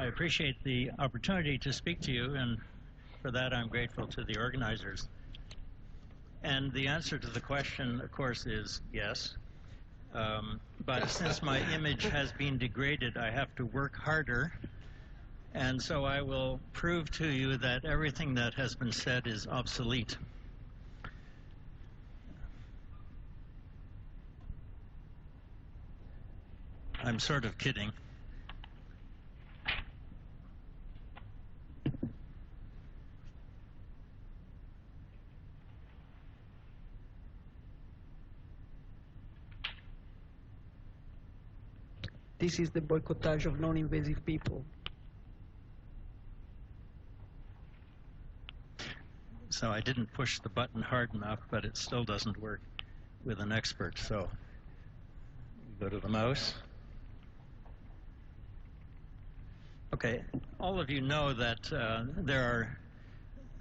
I appreciate the opportunity to speak to you, and for that I'm grateful to the organizers. And the answer to the question, of course, is yes. But since my image has been degraded, I have to work harder. And so I will prove to you that everything that has been said is obsolete. I'm sort of kidding. This is the boycottage of non-invasive people. So I didn't push the button hard enough, but it still doesn't work with an expert. So we go to the mouse. Okay, all of you know that there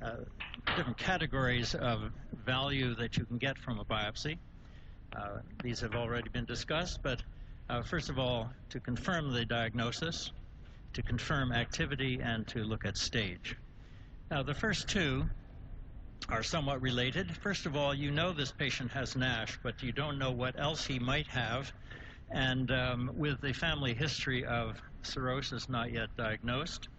are different categories of value that you can get from a biopsy. These have already been discussed, but first of all, to confirm the diagnosis, to confirm activity, and to look at stage. Now, the first two are somewhat related. First of all, you know this patient has NASH, but you don't know what else he might have. And with the family history of cirrhosis not yet diagnosed,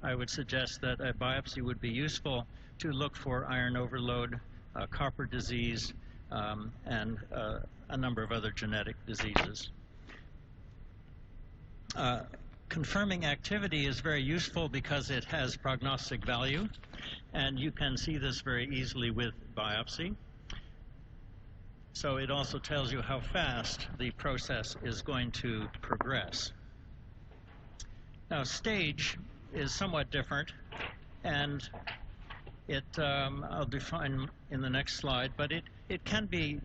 I would suggest that a biopsy would be useful to look for iron overload, copper disease, and a number of other genetic diseases. Confirming activity is very useful because it has prognostic value, and you can see this very easily with biopsy. So it also tells you how fast the process is going to progress. Now, stage is somewhat different, and I'll define in the next slide, but it can be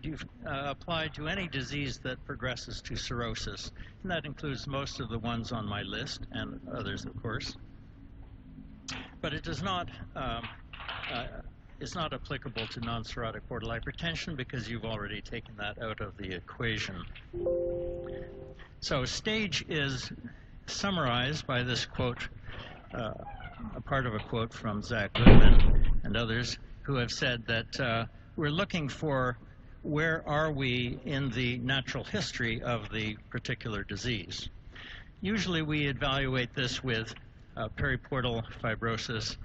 applied to any disease that progresses to cirrhosis, and that includes most of the ones on my list, and others, of course. But it does not, it's not applicable to non-cirrhotic portal hypertension because you've already taken that out of the equation. So stage is summarized by this quote, a part of a quote from Zach Goodman and others who have said that we're looking for where are we in the natural history of the particular disease. Usually we evaluate this with periportal fibrosis,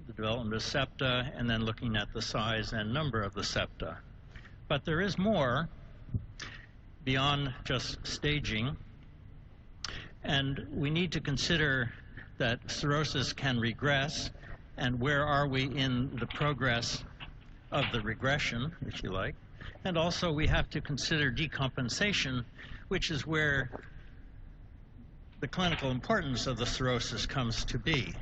the development of septa, and then looking at the size and number of the septa. But there is more beyond just staging, and we need to consider that cirrhosis can regress, and where are we in the progress of the regression, if you like. And also we have to consider decompensation, which is where the clinical importance of the cirrhosis comes to be.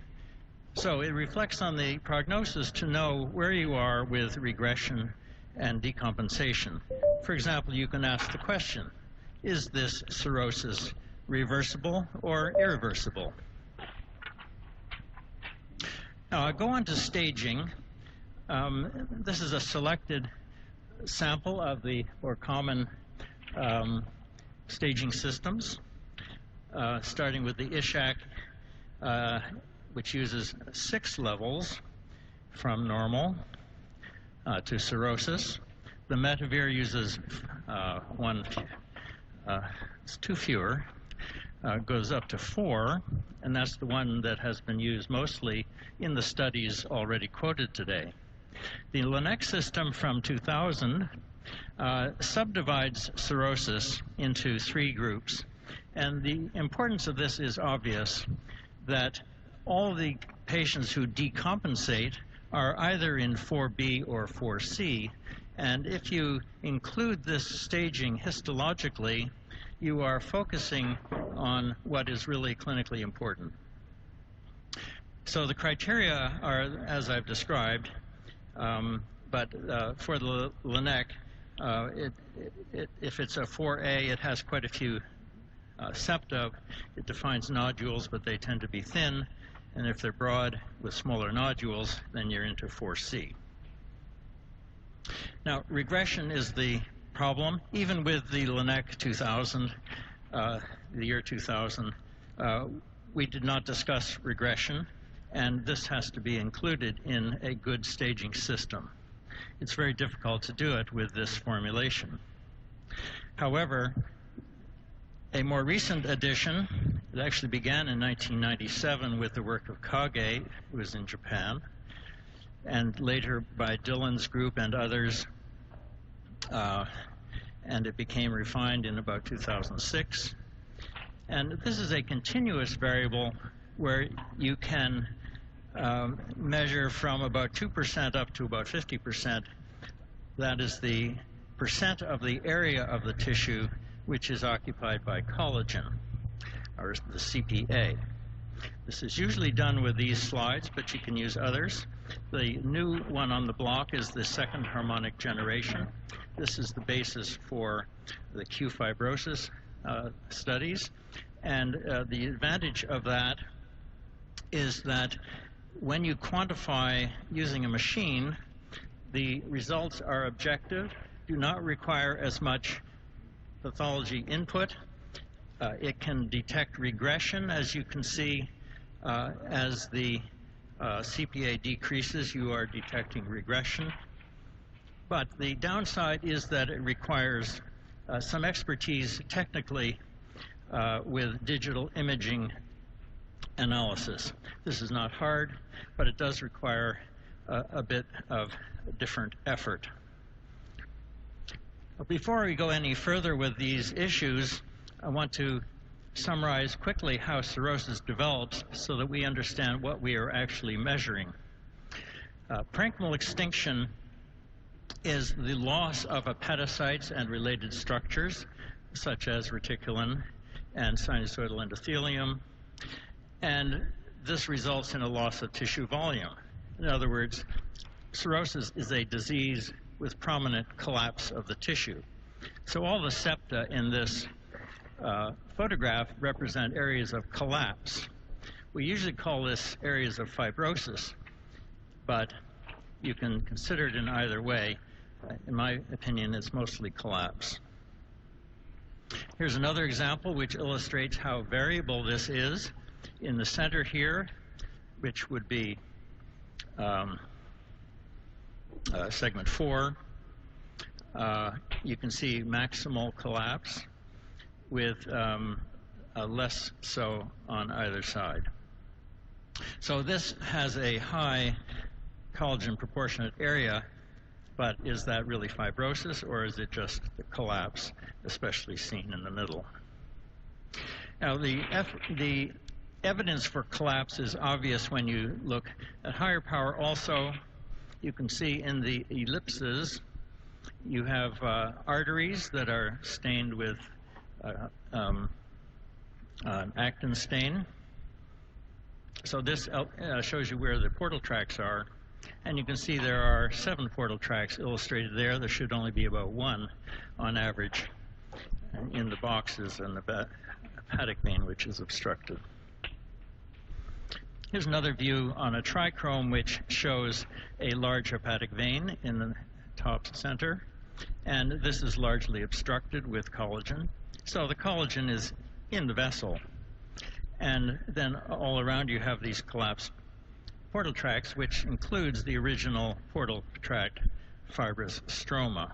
So it reflects on the prognosis to know where you are with regression and decompensation. For example, you can ask the question, is this cirrhosis reversible or irreversible? Now, I'll go on to staging. This is a selected sample of the more common staging systems, starting with the Ishak, which uses 6 levels from normal to cirrhosis. The Metavir uses it's 2 fewer, goes up to 4, and that's the one that has been used mostly in the studies already quoted today. The Linux system from 2000 subdivides cirrhosis into 3 groups, and the importance of this is obvious, that all the patients who decompensate are either in 4B or 4C, and if you include this staging histologically, you are focusing on what is really clinically important. So the criteria are as I've described, but for the LINEC, if it's a 4A, it has quite a few septa. It defines nodules, but they tend to be thin. And if they're broad with smaller nodules, then you're into 4C. Now, regression is the problem. Even with the LINEC 2000, the year 2000, we did not discuss regression, and this has to be included in a good staging system. It's very difficult to do it with this formulation. However, a more recent addition, it actually began in 1997 with the work of Kage, who was in Japan, and later by Dillon's group and others, and it became refined in about 2006. And this is a continuous variable where you can measure from about 2% up to about 50%. That is the percent of the area of the tissue which is occupied by collagen, or the CPA. This is usually done with these slides, but you can use others. The new one on the block is the second harmonic generation. This is the basis for the Q fibrosis studies. And the advantage of that is that when you quantify using a machine, the results are objective, do not require as much pathology input. It can detect regression, as you can see. As the CPA decreases, you are detecting regression. But the downside is that it requires some expertise technically with digital imaging analysis. This is not hard, but it does require a bit of different effort. Before we go any further with these issues, I want to summarize quickly how cirrhosis develops so that we understand what we are actually measuring. Parenchymal extinction is the loss of hepatocytes and related structures, such as reticulin and sinusoidal endothelium, and this results in a loss of tissue volume. In other words, cirrhosis is a disease with prominent collapse of the tissue. So all the septa in this photograph represent areas of collapse. We usually call this areas of fibrosis, but you can consider it in either way. In my opinion, it's mostly collapse. Here's another example which illustrates how variable this is. In the center here, which would be segment 4, you can see maximal collapse with less so on either side. So this has a high collagen proportionate area, but is that really fibrosis, or is it just the collapse, especially seen in the middle? Now, the evidence for collapse is obvious when you look at higher power also. You can see in the ellipses, you have arteries that are stained with actin stain. So this shows you where the portal tracts are. And you can see there are 7 portal tracts illustrated there. There should only be about 1 on average in the boxes and the hepatic vein, which is obstructed. Here's another view on a trichrome, which shows a large hepatic vein in the top center. And this is largely obstructed with collagen. So the collagen is in the vessel. And then all around you have these collapsed portal tracts, which includes the original portal tract fibrous stroma.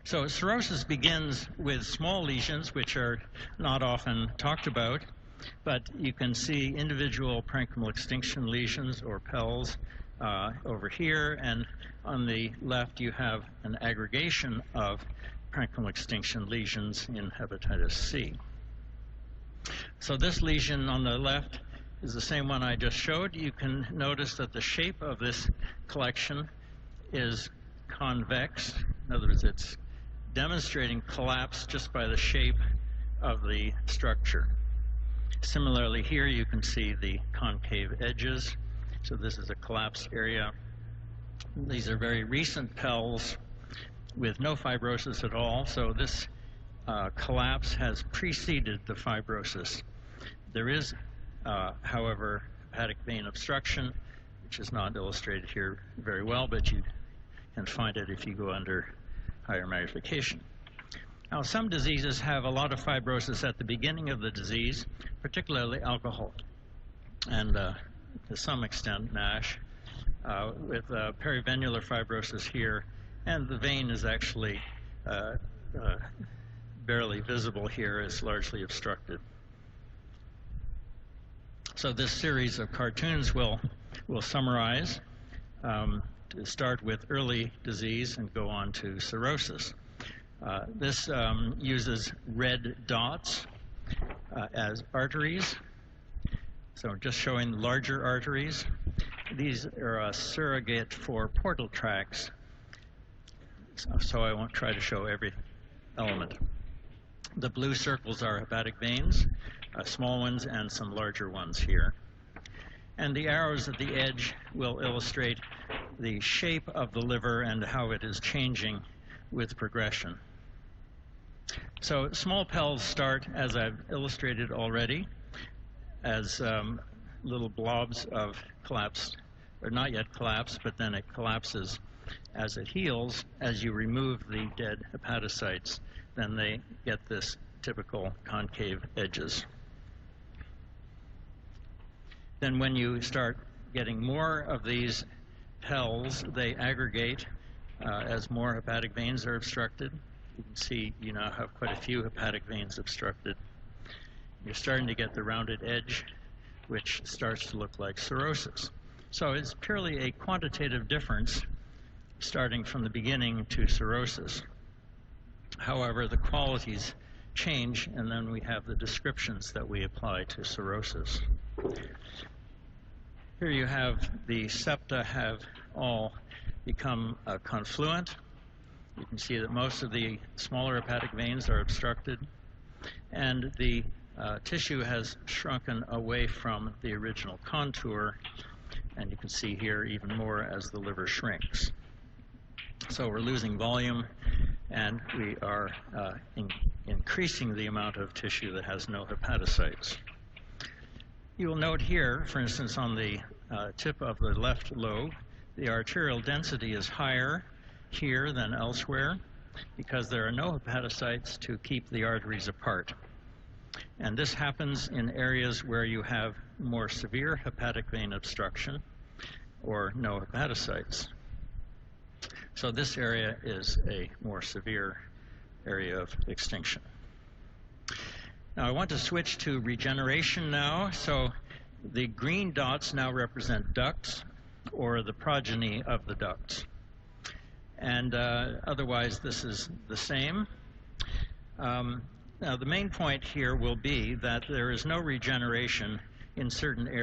So cirrhosis begins with small lesions, which are not often talked about, but you can see individual parenchymal extinction lesions or PELs over here, and on the left you have an aggregation of parenchymal extinction lesions in hepatitis C. So this lesion on the left is the same one I just showed. You can notice that the shape of this collection is convex. In other words, it's demonstrating collapse just by the shape of the structure. Similarly, here you can see the concave edges. So this is a collapsed area. These are very recent PELs with no fibrosis at all. So this collapse has preceded the fibrosis. There is, however, hepatic vein obstruction, which is not illustrated here very well, but you can find it if you go under higher magnification. Now, some diseases have a lot of fibrosis at the beginning of the disease, particularly alcohol, and to some extent NASH, with perivenular fibrosis here, and the vein is actually barely visible here. It's largely obstructed. So this series of cartoons will summarize, to start with early disease and go on to cirrhosis. This uses red dots as arteries. So just showing larger arteries. These are a surrogate for portal tracts, so I won't try to show every element. The blue circles are hepatic veins, small ones and some larger ones here. And the arrows at the edge will illustrate the shape of the liver and how it is changing with progression. So small PELs start, as I've illustrated already, as little blobs of collapsed, or not yet collapsed, but then it collapses as it heals. As you remove the dead hepatocytes, then they get this typical concave edges. Then when you start getting more of these PELs, they aggregate as more hepatic veins are obstructed. You can see you now have quite a few hepatic veins obstructed. You're starting to get the rounded edge, which starts to look like cirrhosis. So it's purely a quantitative difference starting from the beginning to cirrhosis. However, the qualities change, and then we have the descriptions that we apply to cirrhosis. Here you have the septa have all become confluent. You can see that most of the smaller hepatic veins are obstructed, and the tissue has shrunken away from the original contour, and you can see here even more as the liver shrinks. So we're losing volume, and we are increasing the amount of tissue that has no hepatocytes. You will note here, for instance, on the tip of the left lobe, the arterial density is higher here than elsewhere because there are no hepatocytes to keep the arteries apart. And this happens in areas where you have more severe hepatic vein obstruction or no hepatocytes. So this area is a more severe area of extinction. Now I want to switch to regeneration now. So the green dots now represent ducts or the progeny of the ducts. And otherwise this is the same. Now the main point here will be that there is no regeneration in certain areas.